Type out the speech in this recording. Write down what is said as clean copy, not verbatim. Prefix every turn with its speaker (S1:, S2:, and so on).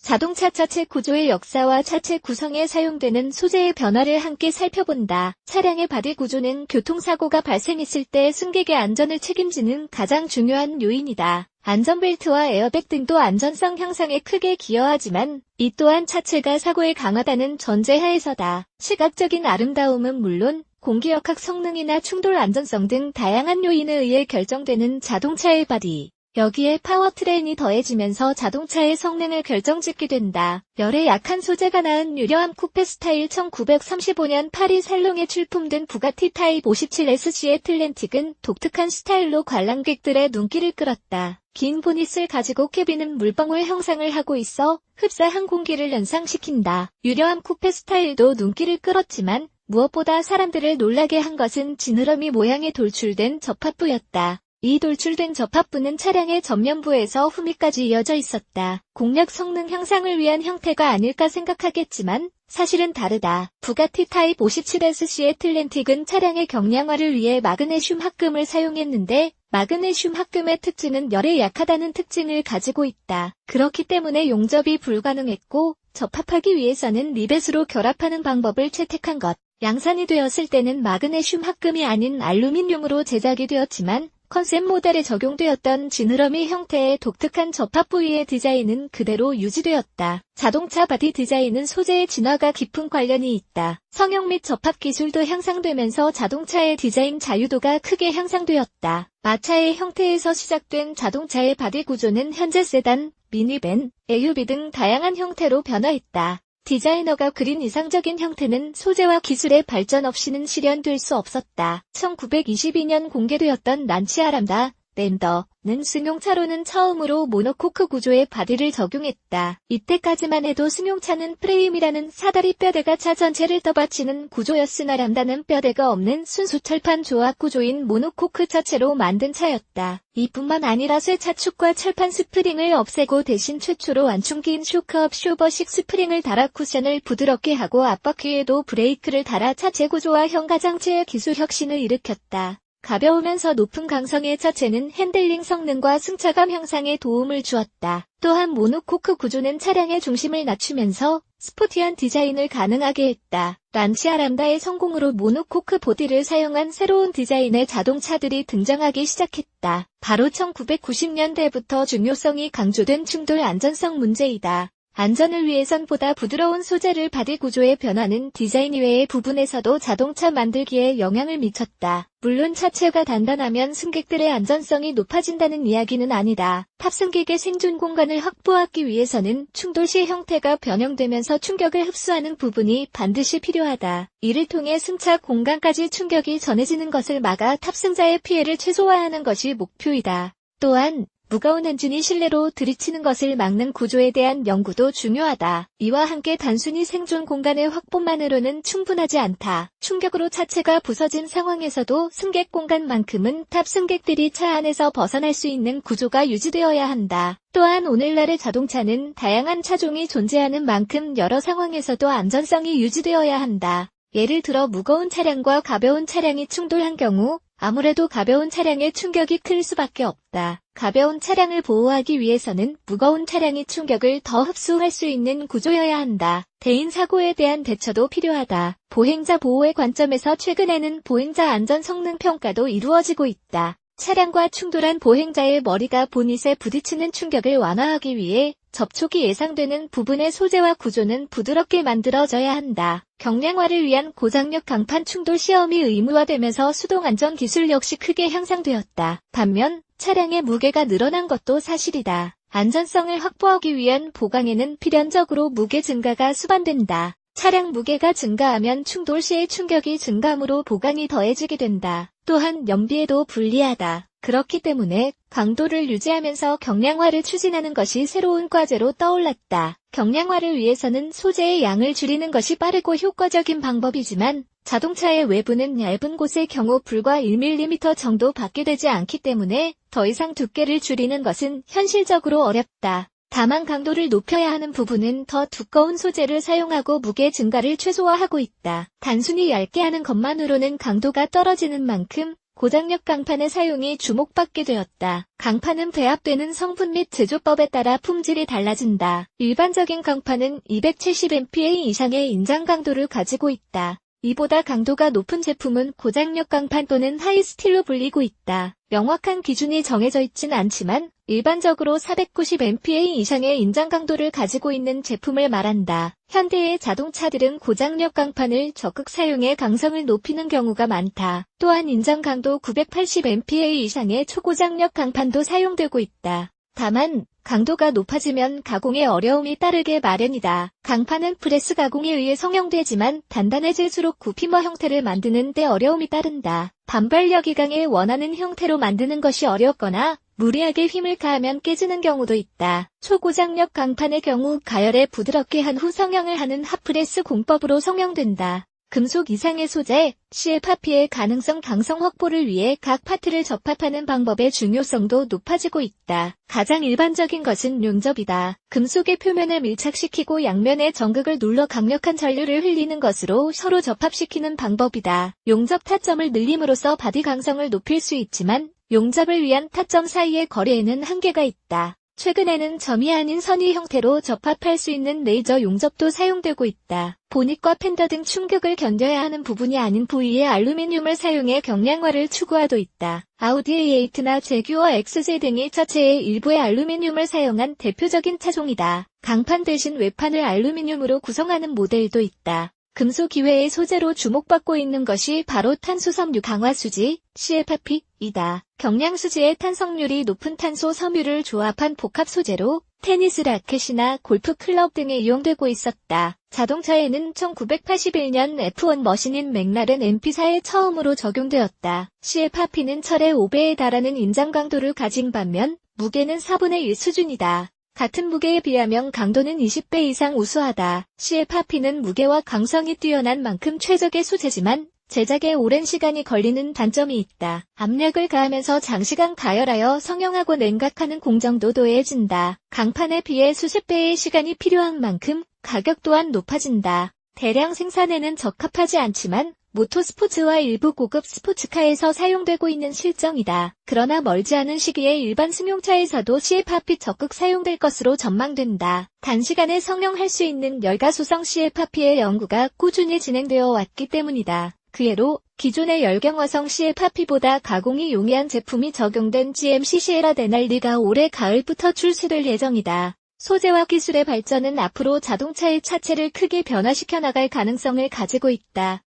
S1: 자동차 차체 구조의 역사와 차체 구성에 사용되는 소재의 변화를 함께 살펴본다. 차량의 바디 구조는 교통사고가 발생했을 때 승객의 안전을 책임지는 가장 중요한 요인이다. 안전벨트와 에어백 등도 안전성 향상에 크게 기여하지만 이 또한 차체가 사고에 강하다는 전제하에서다. 시각적인 아름다움은 물론 공기역학 성능이나 충돌 안전성 등 다양한 요인에 의해 결정되는 자동차의 바디. 여기에 파워트레인이 더해지면서 자동차의 성능을 결정짓게 된다. 열에 약한 소재가 낳은 유려한 쿠페 스타일 1935년 파리 살롱에 출품된 부가티 타입 57SC 애틀랜틱은 독특한 스타일로 관람객들의 눈길을 끌었다. 긴 보닛을 가지고 캐빈은 물방울 형상을 하고 있어 흡사한 공기를 연상시킨다. 유려한 쿠페 스타일도 눈길을 끌었지만 무엇보다 사람들을 놀라게 한 것은 지느러미 모양의 돌출된 접합부였다. 이 돌출된 접합부는 차량의 전면부에서 후미까지 이어져 있었다. 공력 성능 향상을 위한 형태가 아닐까 생각하겠지만 사실은 다르다. 부가티 타입 57SC 애틀랜틱은 차량의 경량화를 위해 마그네슘 합금을 사용했는데 마그네슘 합금의 특징은 열에 약하다는 특징을 가지고 있다. 그렇기 때문에 용접이 불가능했고 접합하기 위해서는 리벳으로 결합하는 방법을 채택한 것. 양산이 되었을 때는 마그네슘 합금이 아닌 알루미늄으로 제작이 되었지만 컨셉 모델에 적용되었던 지느러미 형태의 독특한 접합 부위의 디자인은 그대로 유지되었다. 자동차 바디 디자인은 소재의 진화가 깊은 관련이 있다. 성형 및 접합 기술도 향상되면서 자동차의 디자인 자유도가 크게 향상되었다. 마차의 형태에서 시작된 자동차의 바디 구조는 현재 세단, 미니밴, SUV 등 다양한 형태로 변화했다. 디자이너가 그린 이상적인 형태는 소재와 기술의 발전 없이는 실현될 수 없었다. 1922년 공개되었던 란치아 람다, 랜더는 승용차로는 처음으로 모노코크 구조의 바디를 적용했다. 이때까지만 해도 승용차는 프레임이라는 사다리 뼈대가 차 전체를 떠받치는 구조였으나 람다는 뼈대가 없는 순수 철판 조합 구조인 모노코크 차체로 만든 차였다. 이뿐만 아니라 쇠차축과 철판 스프링을 없애고 대신 최초로 완충기인 쇼크업 쇼버식 스프링을 달아 쿠션을 부드럽게 하고 앞바퀴에도 브레이크를 달아 차체 구조와 현가장치의 기술 혁신을 일으켰다. 가벼우면서 높은 강성의 차체는 핸들링 성능과 승차감 향상에 도움을 주었다. 또한 모노코크 구조는 차량의 중심을 낮추면서 스포티한 디자인을 가능하게 했다. 란치아 람다의 성공으로 모노코크 보디를 사용한 새로운 디자인의 자동차들이 등장하기 시작했다. 바로 1990년대부터 중요성이 강조된 충돌 안전성 문제이다. 안전을 위해선 보다 부드러운 소재를 바디 구조의 변화는 디자인 이외의 부분에서도 자동차 만들기에 영향을 미쳤다. 물론 차체가 단단하면 승객들의 안전성이 높아진다는 이야기는 아니다. 탑승객의 생존 공간을 확보하기 위해서는 충돌 시 형태가 변형되면서 충격을 흡수하는 부분이 반드시 필요하다. 이를 통해 승차 공간까지 충격이 전해지는 것을 막아 탑승자의 피해를 최소화하는 것이 목표이다. 또한 무거운 엔진이 실내로 들이치는 것을 막는 구조에 대한 연구도 중요하다. 이와 함께 단순히 생존 공간의 확보만으로는 충분하지 않다. 충격으로 차체가 부서진 상황에서도 승객 공간만큼은 탑승객들이 차 안에서 벗어날 수 있는 구조가 유지되어야 한다. 또한 오늘날의 자동차는 다양한 차종이 존재하는 만큼 여러 상황에서도 안전성이 유지되어야 한다. 예를 들어 무거운 차량과 가벼운 차량이 충돌한 경우 아무래도 가벼운 차량의 충격이 클 수밖에 없다. 가벼운 차량을 보호하기 위해서는 무거운 차량이 충격을 더 흡수할 수 있는 구조여야 한다. 대인 사고에 대한 대처도 필요하다. 보행자 보호의 관점에서 최근에는 보행자 안전 성능 평가도 이루어지고 있다. 차량과 충돌한 보행자의 머리가 보닛에 부딪히는 충격을 완화하기 위해 접촉이 예상되는 부분의 소재와 구조는 부드럽게 만들어져야 한다. 경량화를 위한 고장력 강판 충돌 시험이 의무화되면서 수동안전 기술 역시 크게 향상되었다. 반면 차량의 무게가 늘어난 것도 사실이다. 안전성을 확보하기 위한 보강에는 필연적으로 무게 증가가 수반된다. 차량 무게가 증가하면 충돌 시의 충격이 증가함으로 보강이 더해지게 된다. 또한 연비에도 불리하다. 그렇기 때문에 강도를 유지하면서 경량화를 추진하는 것이 새로운 과제로 떠올랐다. 경량화를 위해서는 소재의 양을 줄이는 것이 빠르고 효과적인 방법이지만 자동차의 외부는 얇은 곳의 경우 불과 1mm 정도 밖에 되지 않기 때문에 더 이상 두께를 줄이는 것은 현실적으로 어렵다. 다만 강도를 높여야 하는 부분은 더 두꺼운 소재를 사용하고 무게 증가를 최소화하고 있다. 단순히 얇게 하는 것만으로는 강도가 떨어지는 만큼 고장력 강판의 사용이 주목받게 되었다. 강판은 배합되는 성분 및 제조법에 따라 품질이 달라진다. 일반적인 강판은 270mpa 이상의 인장 강도를 가지고 있다. 이보다 강도가 높은 제품은 고장력 강판 또는 하이스틸로 불리고 있다. 명확한 기준이 정해져 있진 않지만 일반적으로 490mpa 이상의 인장 강도를 가지고 있는 제품을 말한다. 현대의 자동차들은 고장력 강판을 적극 사용해 강성을 높이는 경우가 많다. 또한 인장 강도 980mpa 이상의 초고장력 강판도 사용되고 있다. 다만 강도가 높아지면 가공에 어려움이 따르게 마련이다. 강판은 프레스 가공에 의해 성형되지만 단단해질수록 구피머 형태를 만드는 데 어려움이 따른다. 반발력이 강해 원하는 형태로 만드는 것이 어렵거나 무리하게 힘을 가하면 깨지는 경우도 있다. 초고장력 강판의 경우 가열에 부드럽게 한 후 성형을 하는 핫프레스 공법으로 성형된다. 금속 이상의 소재, CFRP의 가능성 강성 확보를 위해 각 파트를 접합하는 방법의 중요성도 높아지고 있다. 가장 일반적인 것은 용접이다. 금속의 표면을 밀착시키고 양면에 전극을 눌러 강력한 전류를 흘리는 것으로 서로 접합시키는 방법이다. 용접 타점을 늘림으로써 바디 강성을 높일 수 있지만 용접을 위한 타점 사이의 거리에는 한계가 있다. 최근에는 점이 아닌 선의 형태로 접합할 수 있는 레이저 용접도 사용되고 있다. 보닛과 팬더 등 충격을 견뎌야 하는 부분이 아닌 부위에 알루미늄을 사용해 경량화를 추구하도 있다. 아우디 A8나 제규어 XJ 등이 차체의 일부에 알루미늄을 사용한 대표적인 차종이다. 강판 대신 외판을 알루미늄으로 구성하는 모델도 있다. 금속 이외의 소재로 주목받고 있는 것이 바로 탄소섬유 강화수지, CFRP이다. 경량수지의 탄성률이 높은 탄소 섬유를 조합한 복합 소재로 테니스 라켓이나 골프 클럽 등에 이용되고 있었다. 자동차에는 1981년 F1 머신인 맥라렌 MP4에 처음으로 적용되었다. CFRP는 철의 5배에 달하는 인장 강도를 가진 반면 무게는 4분의 1 수준이다. 같은 무게에 비하면 강도는 20배 이상 우수하다. CFRP는 무게와 강성이 뛰어난 만큼 최적의 소재지만 제작에 오랜 시간이 걸리는 단점이 있다. 압력을 가하면서 장시간 가열하여 성형하고 냉각하는 공정도 도해진다. 강판에 비해 수십 배의 시간이 필요한 만큼 가격 또한 높아진다. 대량 생산에는 적합하지 않지만 모토스포츠와 일부 고급 스포츠카에서 사용되고 있는 실정이다. 그러나 멀지 않은 시기에 일반 승용차에서도 CFRP 적극 사용될 것으로 전망된다. 단시간에 성형할 수 있는 열가소성 CFRP의 연구가 꾸준히 진행되어 왔기 때문이다. 그 예로 기존의 열경화성 CFRP보다 가공이 용이한 제품이 적용된 GMC 시에라 데날리가 올해 가을부터 출시될 예정이다. 소재와 기술의 발전은 앞으로 자동차의 차체를 크게 변화시켜 나갈 가능성을 가지고 있다.